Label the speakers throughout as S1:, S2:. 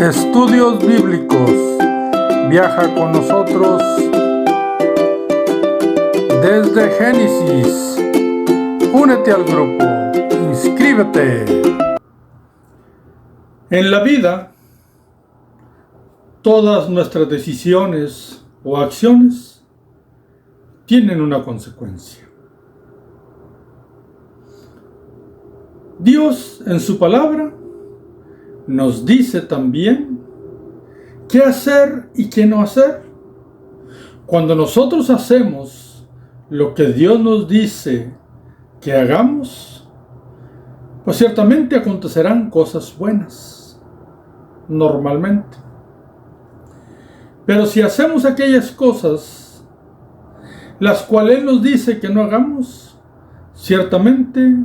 S1: Estudios Bíblicos. Viaja con nosotros desde Génesis. Únete al grupo. Inscríbete. En la vida, todas nuestras decisiones o acciones tienen una consecuencia. Dios en su palabra nos dice también qué hacer y qué no hacer. Cuando nosotros hacemos lo que Dios nos dice que hagamos, pues ciertamente acontecerán cosas buenas, normalmente. Pero si hacemos aquellas cosas las cuales Él nos dice que no hagamos, ciertamente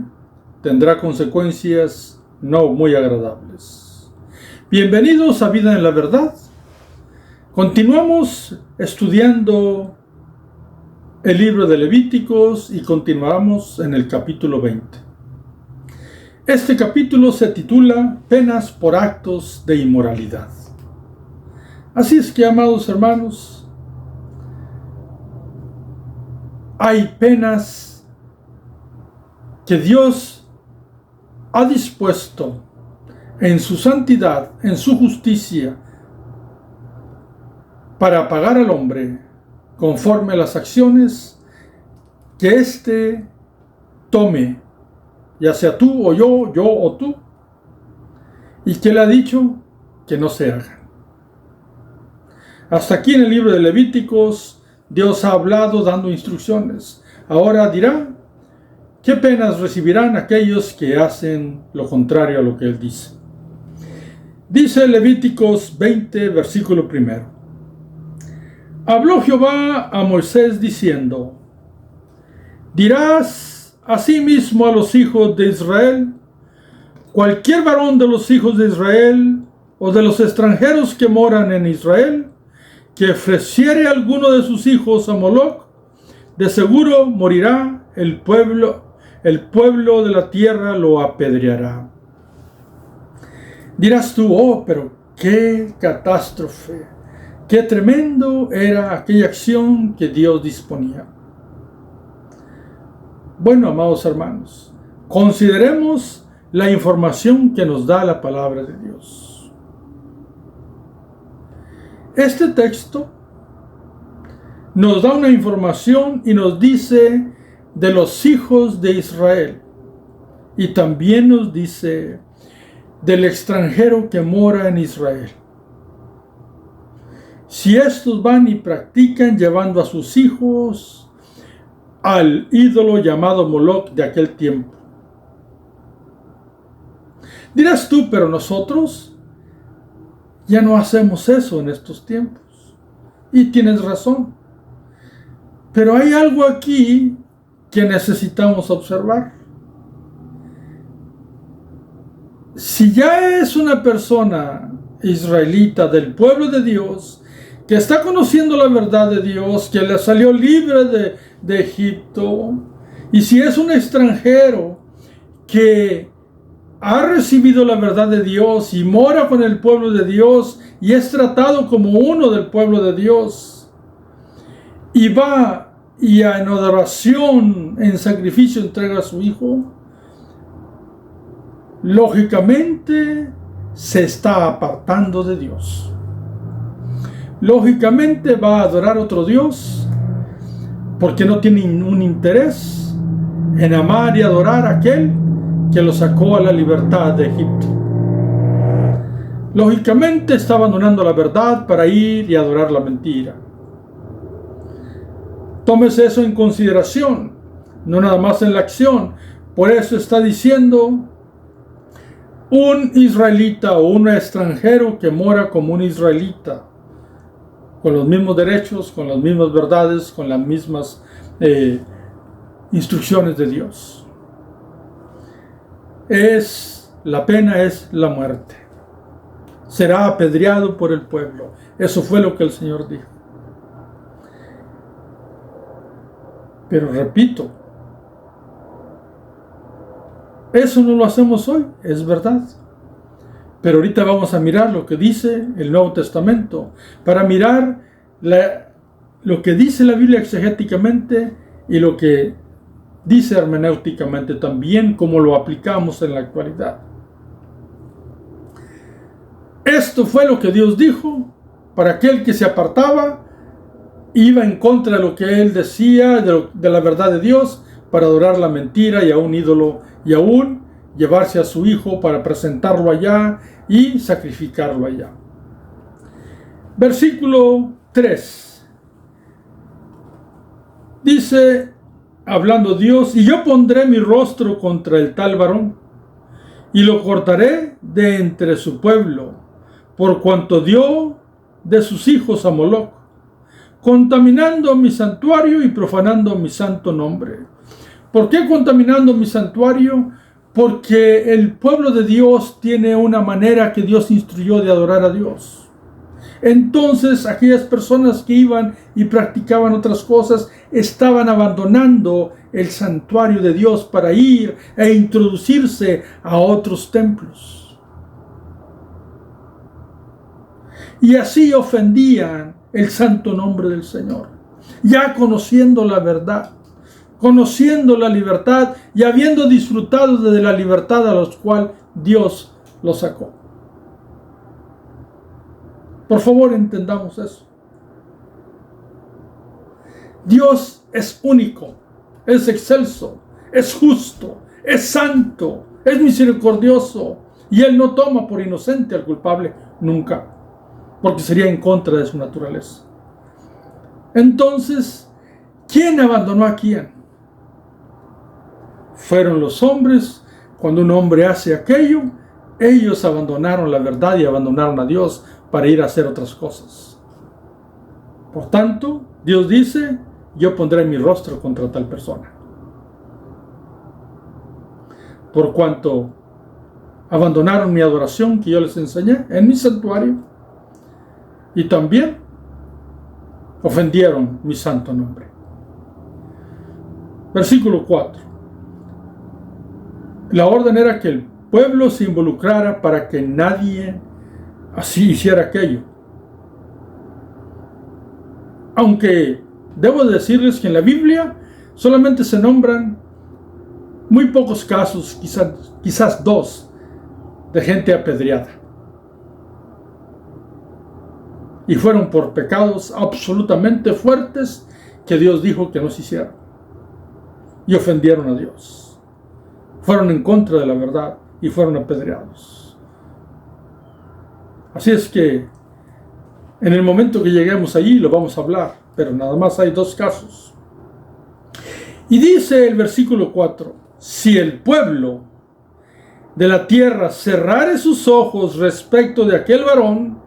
S1: tendrá consecuencias no muy agradables. Bienvenidos a Vida en la Verdad. Continuamos estudiando el libro de Levíticos y continuamos en el capítulo 20. Este capítulo se titula Penas por actos de inmoralidad. Así es que, amados hermanos, hay penas que Dios ha dispuesto en su santidad, en su justicia, para pagar al hombre conforme a las acciones que éste tome, ya sea tú o yo o tú, y que le ha dicho que no se hagan. Hasta aquí en el libro de Levíticos, Dios ha hablado dando instrucciones. Ahora dirá qué penas recibirán aquellos que hacen lo contrario a lo que Él dice. Dice Levíticos 20, versículo 1. Habló Jehová a Moisés diciendo: dirás asimismo a los hijos de Israel: cualquier varón de los hijos de Israel o de los extranjeros que moran en Israel, que ofreciere alguno de sus hijos a Moloc, de seguro morirá, el pueblo de la tierra lo apedreará. Dirás tú: oh, pero qué catástrofe, qué tremendo era aquella acción que Dios disponía. Bueno, amados hermanos, consideremos la información que nos da la palabra de Dios. Este texto nos da una información y nos dice de los hijos de Israel, y también nos dice del extranjero que mora en Israel. Si estos van y practican llevando a sus hijos al ídolo llamado Moloc de aquel tiempo. Dirás tú: pero nosotros ya no hacemos eso en estos tiempos. Y tienes razón. Pero hay algo aquí que necesitamos observar. Si ya es una persona israelita del pueblo de Dios, que está conociendo la verdad de Dios, que le salió libre de Egipto, y si es un extranjero que ha recibido la verdad de Dios y mora con el pueblo de Dios y es tratado como uno del pueblo de Dios, y va y en adoración, en sacrificio entrega a su hijo, lógicamente se está apartando de Dios. Lógicamente va a adorar a otro Dios porque no tiene un interés en amar y adorar a aquel que lo sacó a la libertad de Egipto. Lógicamente está abandonando la verdad para ir y adorar la mentira. Tómese eso en consideración, no nada más en la acción. Por eso está diciendo: un israelita o un extranjero que mora como un israelita, con los mismos derechos, con las mismas verdades, con las mismas instrucciones de Dios. La pena es la muerte. Será apedreado por el pueblo. Eso fue lo que el Señor dijo. Pero repito, eso no lo hacemos hoy, es verdad. Pero ahorita vamos a mirar lo que dice el Nuevo Testamento, para mirar lo que dice la Biblia exegéticamente y lo que dice hermenéuticamente también, cómo lo aplicamos en la actualidad. Esto fue lo que Dios dijo para aquel que se apartaba, iba en contra de lo que él decía, de la verdad de Dios, para adorar la mentira y a un ídolo, y aún llevarse a su hijo para presentarlo allá y sacrificarlo allá. Versículo 3. Dice, hablando Dios, y yo pondré mi rostro contra el tal varón, y lo cortaré de entre su pueblo, por cuanto dio de sus hijos a Moloc, contaminando mi santuario y profanando mi santo nombre. ¿Por qué contaminando mi santuario? Porque el pueblo de Dios tiene una manera que Dios instruyó de adorar a Dios. Entonces aquellas personas que iban y practicaban otras cosas estaban abandonando el santuario de Dios para ir e introducirse a otros templos. Y así ofendían el santo nombre del Señor, ya conociendo la verdad, conociendo la libertad y habiendo disfrutado de la libertad a la cual Dios los sacó. Por favor, entendamos eso. Dios es único, es excelso, es justo, es santo, es misericordioso, y Él no toma por inocente al culpable nunca, porque sería en contra de su naturaleza. Entonces, ¿quién abandonó a quién? Fueron los hombres. Cuando un hombre hace aquello, ellos abandonaron la verdad y abandonaron a Dios para ir a hacer otras cosas. Por tanto, Dios dice, yo pondré mi rostro contra tal persona. Por cuanto abandonaron mi adoración que yo les enseñé en mi santuario, y también ofendieron mi santo nombre. Versículo 4. La orden era que el pueblo se involucrara para que nadie así hiciera aquello. Aunque debo decirles que en la Biblia solamente se nombran muy pocos casos, quizás 2, de gente apedreada. Y fueron por pecados absolutamente fuertes que Dios dijo que no se hicieran. Y ofendieron a Dios. Fueron en contra de la verdad y fueron apedreados. Así es que en el momento que lleguemos allí lo vamos a hablar, pero nada más hay 2 casos. Y dice el versículo 4, si el pueblo de la tierra cerrare sus ojos respecto de aquel varón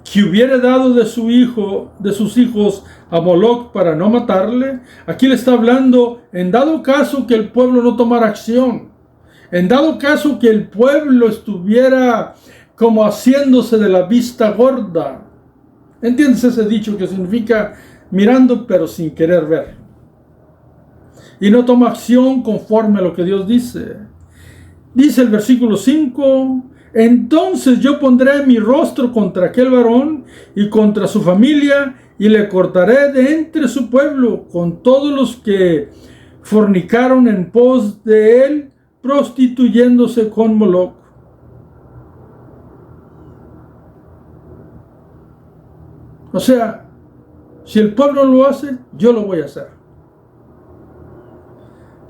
S1: que hubiera dado de sus hijos a Moloc para no matarle, aquí le está hablando en dado caso que el pueblo no tomara acción, en dado caso que el pueblo estuviera como haciéndose de la vista gorda. ¿Entiendes ese dicho que significa mirando pero sin querer ver? Y no toma acción conforme a lo que Dios dice. Dice el versículo 5, entonces yo pondré mi rostro contra aquel varón y contra su familia, y le cortaré de entre su pueblo con todos los que fornicaron en pos de él, prostituyéndose con Moloc. O sea, si el pueblo lo hace, yo lo voy a hacer.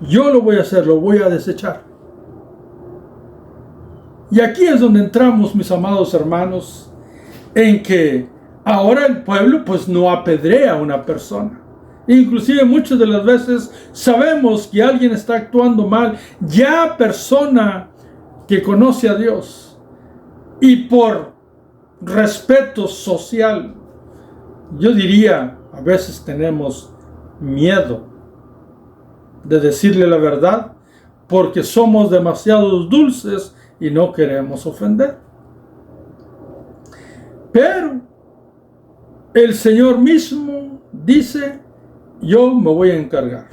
S1: Yo lo voy a hacer, lo voy a desechar. Y aquí es donde entramos, mis amados hermanos, en que ahora el pueblo pues no apedrea a una persona. Inclusive muchas de las veces sabemos que alguien está actuando mal, ya persona que conoce a Dios, y por respeto social, yo diría, a veces tenemos miedo de decirle la verdad porque somos demasiado dulces y no queremos ofender. Pero el Señor mismo dice, yo me voy a encargar.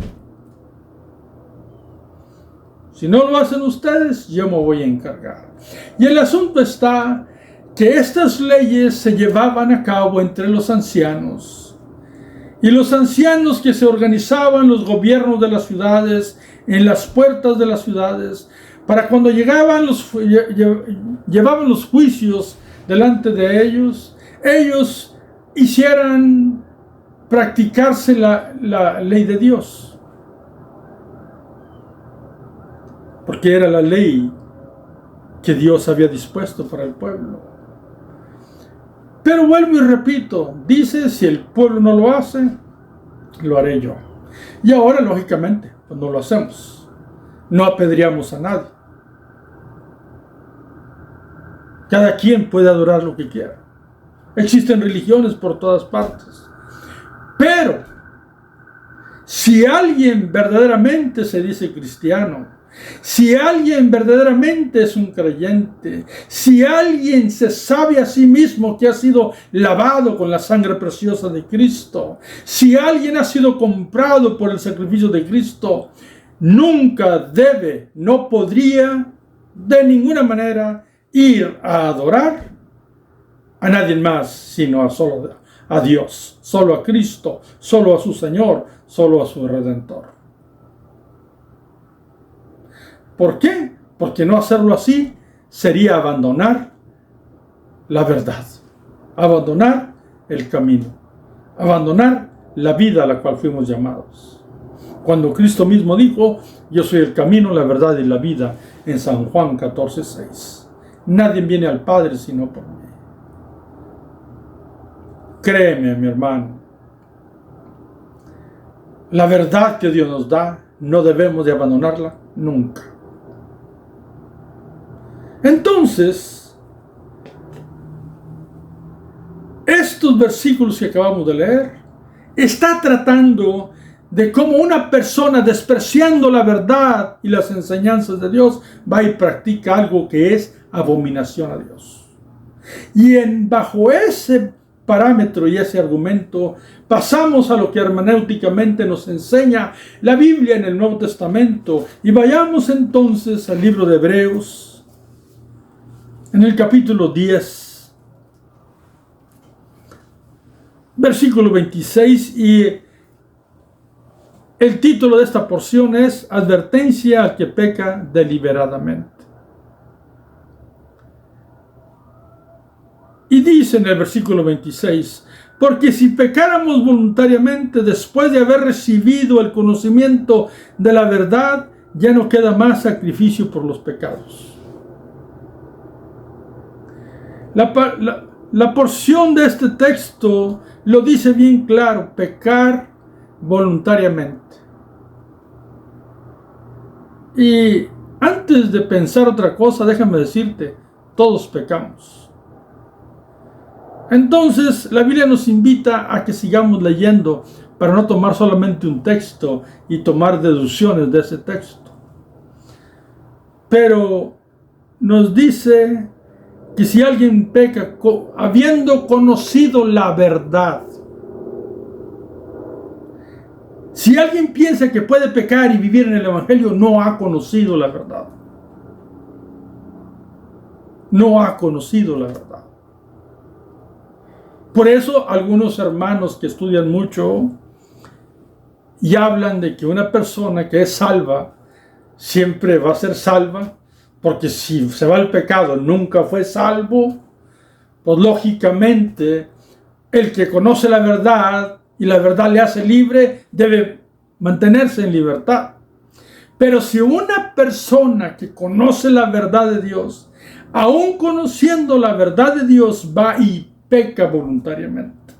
S1: Si no lo hacen ustedes, yo me voy a encargar. Y el asunto está que estas leyes se llevaban a cabo entre los ancianos. Y los ancianos que se organizaban los gobiernos de las ciudades, en las puertas de las ciudades, para cuando llevaban los juicios delante de ellos, ellos hicieran practicarse la ley de Dios. Porque era la ley que Dios había dispuesto para el pueblo. Pero vuelvo y repito, dice, si el pueblo no lo hace, lo haré yo. Y ahora, lógicamente, pues no lo hacemos. No apedreamos a nadie. Cada quien puede adorar lo que quiera. Existen religiones por todas partes. Pero, si alguien verdaderamente se dice cristiano, si alguien verdaderamente es un creyente, si alguien se sabe a sí mismo que ha sido lavado con la sangre preciosa de Cristo, si alguien ha sido comprado por el sacrificio de Cristo, nunca no podría de ninguna manera ir a adorar a nadie más, sino solo a Dios, solo a Cristo, solo a su Señor, solo a su Redentor. ¿Por qué? Porque no hacerlo así sería abandonar la verdad, abandonar el camino, abandonar la vida a la cual fuimos llamados. Cuando Cristo mismo dijo, yo soy el camino, la verdad y la vida, en San Juan 14:6. Nadie viene al Padre sino por mí. Créeme, mi hermano, la verdad que Dios nos da, no debemos de abandonarla nunca. Entonces, estos versículos que acabamos de leer, está tratando de cómo una persona, despreciando la verdad y las enseñanzas de Dios, va y practica algo que es abominación a Dios. Y bajo ese parámetro y ese argumento, pasamos a lo que hermenéuticamente nos enseña la Biblia en el Nuevo Testamento. Y vayamos entonces al libro de Hebreos, en el capítulo 10, versículo 26, y el título de esta porción es Advertencia al que peca deliberadamente. Y dice en el versículo 26, porque si pecáramos voluntariamente después de haber recibido el conocimiento de la verdad, ya no queda más sacrificio por los pecados. La porción de este texto lo dice bien claro, pecar voluntariamente. Y antes de pensar otra cosa, déjame decirte, todos pecamos. Entonces, la Biblia nos invita a que sigamos leyendo para no tomar solamente un texto y tomar deducciones de ese texto. Pero nos dice que si alguien peca habiendo conocido la verdad, si alguien piensa que puede pecar y vivir en el Evangelio, no ha conocido la verdad. No ha conocido la verdad. Por eso algunos hermanos que estudian mucho y hablan de que una persona que es salva siempre va a ser salva, porque si se va al pecado nunca fue salvo, pues lógicamente el que conoce la verdad y la verdad le hace libre debe mantenerse en libertad. Pero si una persona que conoce la verdad de Dios, aún conociendo la verdad de Dios, va y peca voluntariamente,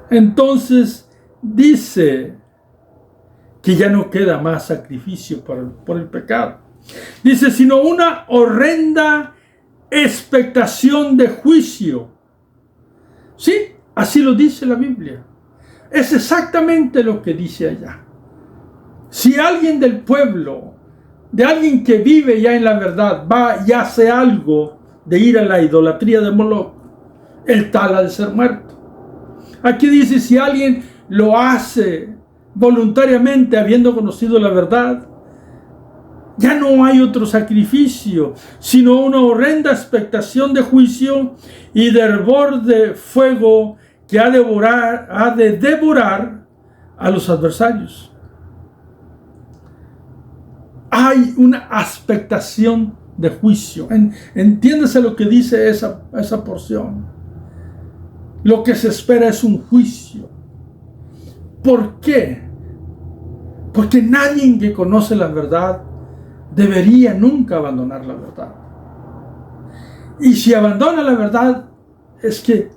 S1: entonces dice que ya no queda más sacrificio por el pecado. Dice, sino una horrenda expectación de juicio. Sí, así lo dice la Biblia. Es exactamente lo que dice allá. Si alguien del pueblo, de alguien que vive ya en la verdad, va y hace algo de ir a la idolatría de Moloch, el tal ha de ser muerto. Aquí dice, si alguien lo hace voluntariamente, habiendo conocido la verdad, ya no hay otro sacrificio, sino una horrenda expectación de juicio y de hervor de fuego que ha de devorar a los adversarios. Hay una expectación de juicio. Entiéndase lo que dice esa porción. Lo que se espera es un juicio. ¿Por qué? Porque nadie que conoce la verdad debería nunca abandonar la verdad. Y si abandona la verdad, es que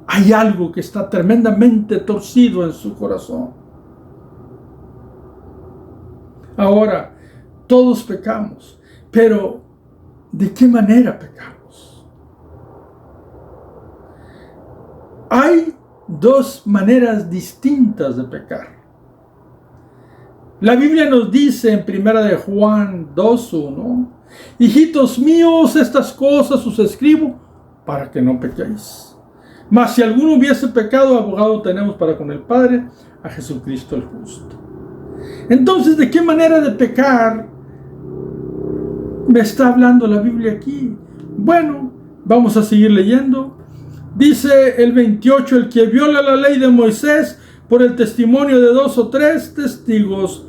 S1: hay algo que está tremendamente torcido en su corazón. Ahora, todos pecamos, pero ¿de qué manera pecamos? Hay dos maneras distintas de pecar. La Biblia nos dice en 1 de Juan 2:1, hijitos míos, estas cosas os escribo para que no pequéis. Mas si alguno hubiese pecado, abogado tenemos para con el Padre, a Jesucristo el justo. Entonces, ¿de qué manera de pecar me está hablando la Biblia aquí? Bueno, vamos a seguir leyendo. Dice el 28, el que viola la ley de Moisés por el testimonio de 2 o 3 testigos,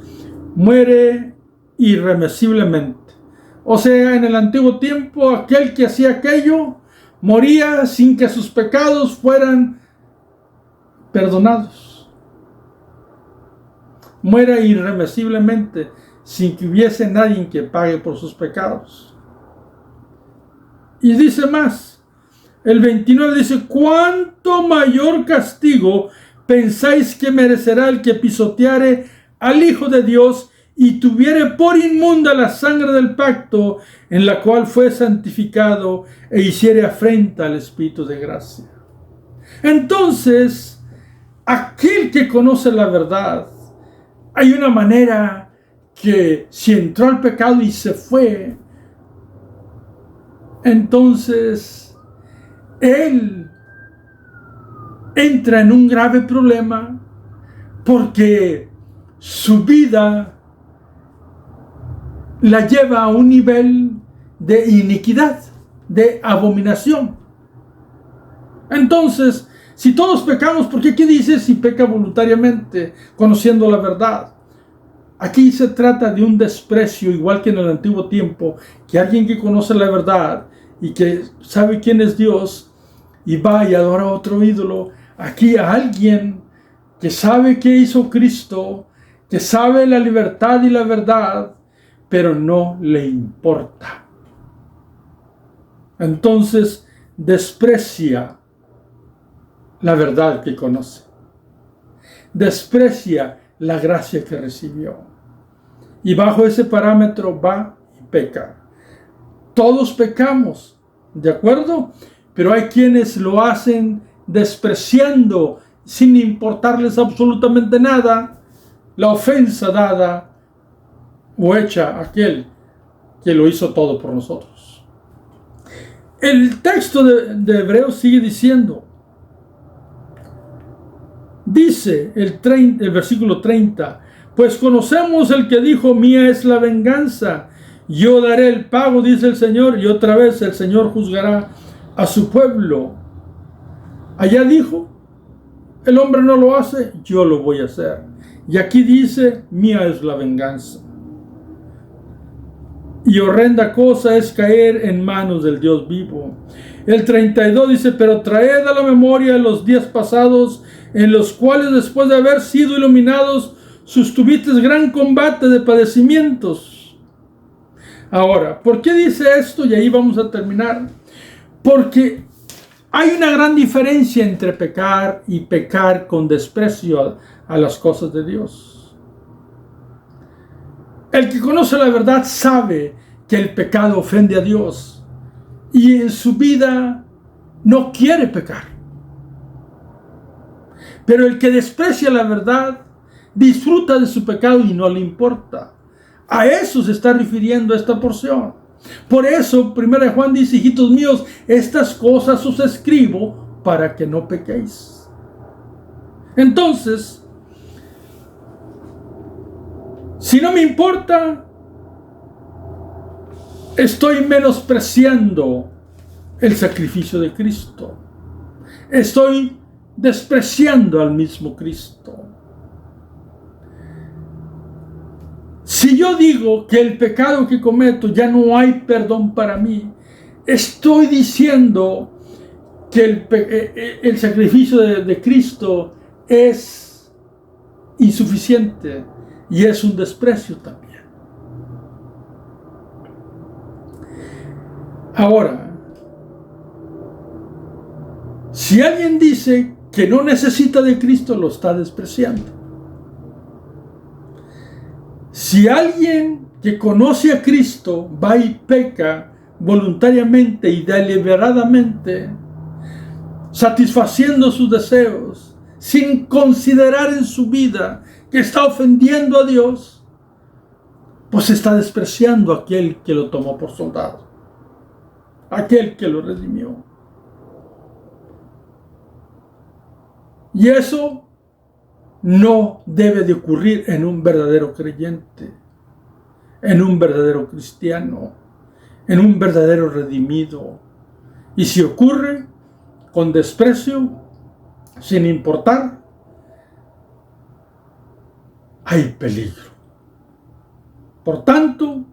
S1: muere irremisiblemente. O sea, en el antiguo tiempo, aquel que hacía aquello moría sin que sus pecados fueran perdonados. Muere irremisiblemente sin que hubiese nadie que pague por sus pecados. Y dice más, el 29 dice, ¿cuánto mayor castigo pensáis que merecerá el que pisoteare al Hijo de Dios y tuviere por inmunda la sangre del pacto en la cual fue santificado e hiciere afrenta al Espíritu de gracia? Entonces, aquel que conoce la verdad, hay una manera que si entró al pecado y se fue, entonces él entra en un grave problema porque su vida la lleva a un nivel de iniquidad, de abominación. Entonces, si todos pecamos, ¿por qué aquí dice si peca voluntariamente, conociendo la verdad? Aquí se trata de un desprecio, igual que en el antiguo tiempo, que alguien que conoce la verdad y que sabe quién es Dios y va y adora a otro ídolo. Aquí a alguien que sabe qué hizo Cristo, que sabe la libertad y la verdad, pero no le importa. Entonces desprecia la verdad que conoce. Desprecia la gracia que recibió. Y bajo ese parámetro va y peca. Todos pecamos, ¿de acuerdo? Pero hay quienes lo hacen despreciando, sin importarles absolutamente nada, la ofensa dada o hecha a aquel que lo hizo todo por nosotros. El texto de Hebreos sigue diciendo, dice el versículo 30, pues conocemos el que dijo, mía es la venganza, yo daré el pago, dice el Señor, y otra vez el Señor juzgará a su pueblo. Allá dijo, el hombre no lo hace, yo lo voy a hacer. Y aquí dice, mía es la venganza. Y horrenda cosa es caer en manos del Dios vivo. El 32 dice, pero traed a la memoria los días pasados, en los cuales después de haber sido iluminados, sustuvisteis gran combate de padecimientos. Ahora, ¿por qué dice esto? Y ahí vamos a terminar. Porque hay una gran diferencia entre pecar y pecar con desprecio a las cosas de Dios. El que conoce la verdad sabe que el pecado ofende a Dios y en su vida no quiere pecar. Pero el que desprecia la verdad disfruta de su pecado y no le importa. A eso se está refiriendo esta porción. Por eso, 1 Juan dice, hijitos míos, estas cosas os escribo para que no pequéis. Entonces, Si no me importa, estoy menospreciando el sacrificio de Cristo. Estoy despreciando al mismo Cristo. Si yo digo que el pecado que cometo ya no hay perdón para mí, estoy diciendo que el sacrificio de Cristo es insuficiente y es un desprecio también. Ahora, si alguien dice que no necesita de Cristo, lo está despreciando. Si alguien que conoce a Cristo va y peca voluntariamente y deliberadamente, satisfaciendo sus deseos, sin considerar en su vida que está ofendiendo a Dios, pues está despreciando a aquel que lo tomó por soldado, aquel que lo redimió. Y eso no debe de ocurrir en un verdadero creyente, en un verdadero cristiano, en un verdadero redimido. Y si ocurre con desprecio, sin importar, hay peligro. Por tanto,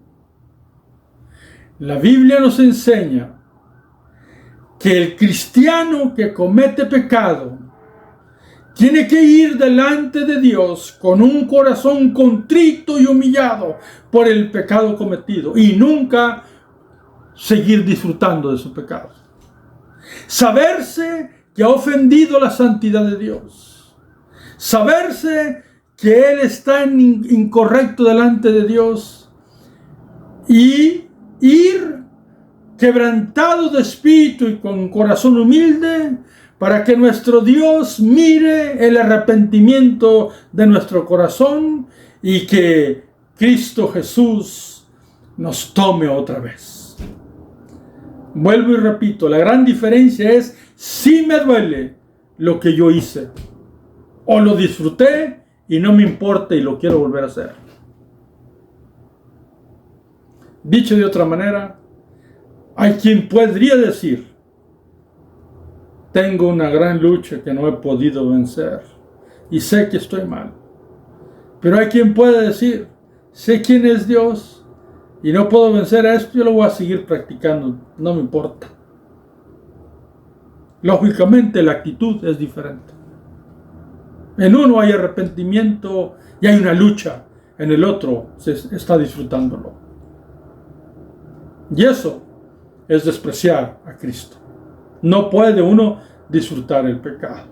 S1: la Biblia nos enseña que el cristiano que comete pecado tiene que ir delante de Dios con un corazón contrito y humillado por el pecado cometido y nunca seguir disfrutando de su pecado. Saberse que ha ofendido la santidad de Dios. Saberse que él está incorrecto delante de Dios y ir quebrantado de espíritu y con corazón humilde para que nuestro Dios mire el arrepentimiento de nuestro corazón y que Cristo Jesús nos tome otra vez. Vuelvo y repito, la gran diferencia es si me duele lo que yo hice o lo disfruté y no me importa y lo quiero volver a hacer. Dicho de otra manera, hay quien podría decir: tengo una gran lucha que no he podido vencer y sé que estoy mal. Pero hay quien puede decir: sé quién es Dios y no puedo vencer a esto, yo lo voy a seguir practicando, no me importa. Lógicamente la actitud es diferente. En uno hay arrepentimiento y hay una lucha, en el otro se está disfrutándolo. Y eso es despreciar a Cristo. No puede uno disfrutar el pecado.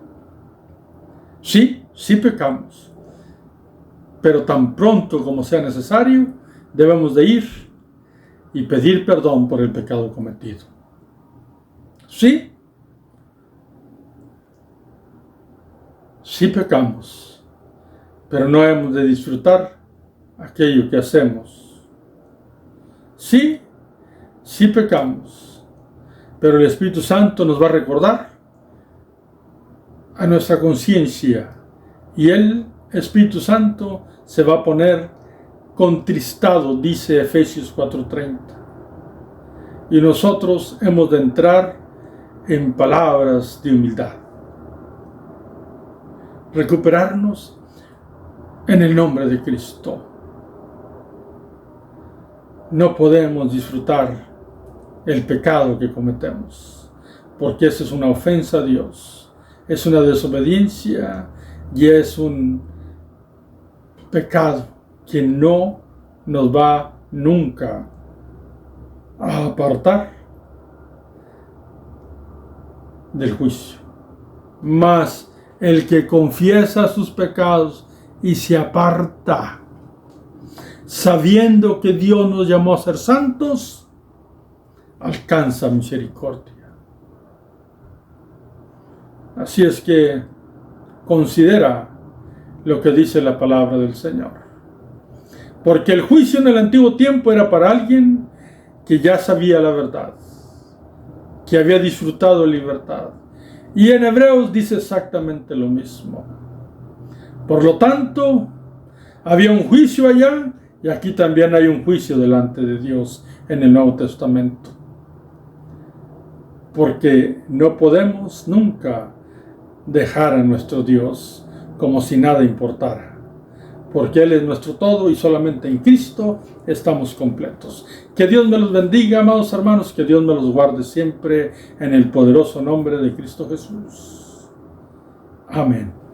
S1: Sí pecamos, pero tan pronto como sea necesario, debemos de ir y pedir perdón por el pecado cometido. Sí pecamos, pero no hemos de disfrutar aquello que hacemos. Sí pecamos, pero el Espíritu Santo nos va a recordar a nuestra conciencia y el Espíritu Santo se va a poner contristado, dice Efesios 4:30. Y nosotros hemos de entrar en palabras de humildad. Recuperarnos en el nombre de Cristo. No podemos disfrutar el pecado que cometemos, porque eso es una ofensa a Dios, es una desobediencia y es un pecado que no nos va nunca a apartar del juicio. Mas el que confiesa sus pecados y se aparta, sabiendo que Dios nos llamó a ser santos, alcanza misericordia. Así es que considera lo que dice la palabra del Señor. Porque el juicio en el antiguo tiempo era para alguien que ya sabía la verdad, que había disfrutado libertad. Y en Hebreos dice exactamente lo mismo. Por lo tanto, Había un juicio allá y aquí también hay un juicio delante de Dios en el Nuevo Testamento. Porque no podemos nunca dejar a nuestro Dios como si nada importara. Porque Él es nuestro todo y solamente en Cristo estamos completos. Que Dios me los bendiga, amados hermanos, que Dios me los guarde siempre en el poderoso nombre de Cristo Jesús. Amén.